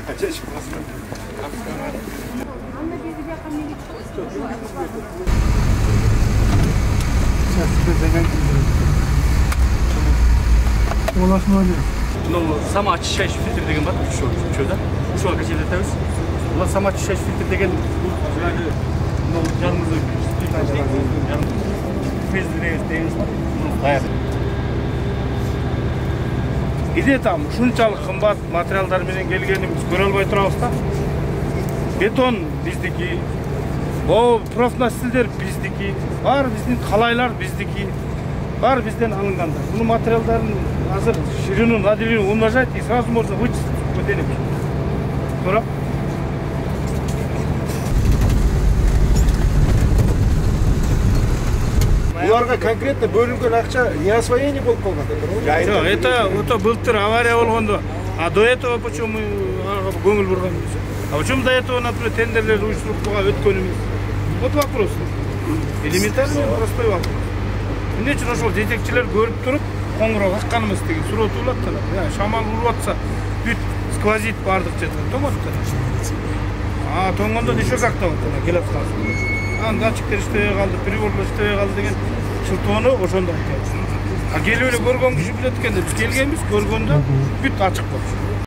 Самачи шаш фильтр деген бар, чөйдө. Ушуга кечеле этебиз. Була самачи шаш фильтр деген жанымызды иде там ушунчалык кымбат материалдар менен келгенибиз көрө албай турабыз да. Бетон биздики, профнастилдер биздики, бар биздин калайлар биздики, бар бизден алынгандар. Бул материалдардын азыр ширину, наделину умножать и сразу можно вычислить куда-нибудь. Тура? Буларга конкретно бөлүнгөн акча неосвоение болуп калган. Жок, это былтыр авария болгондо. А до этого почему көңүл бурганбыз? А почему до этого, например, тендерлерди уюштуруп өткөнүбүз? Вот вопрос. Элементарный, простой вопрос. Эмне үчүн ошол жетекчилер көрүп туруп, коңгуроо какканыбыз деген суроо туулат да. Шамал уруп атса, бүт сквозит бардык жерде. Томот да. Тоңгондо еще как-то вот келип калсын. Датчиктер иштебей калды, приборлор иштебей калды деген шылтоону ошондо айтабыз. Келип эле көргөн киши билет экенде, биз келгенбиз, көргөндө бүт ачык болчу.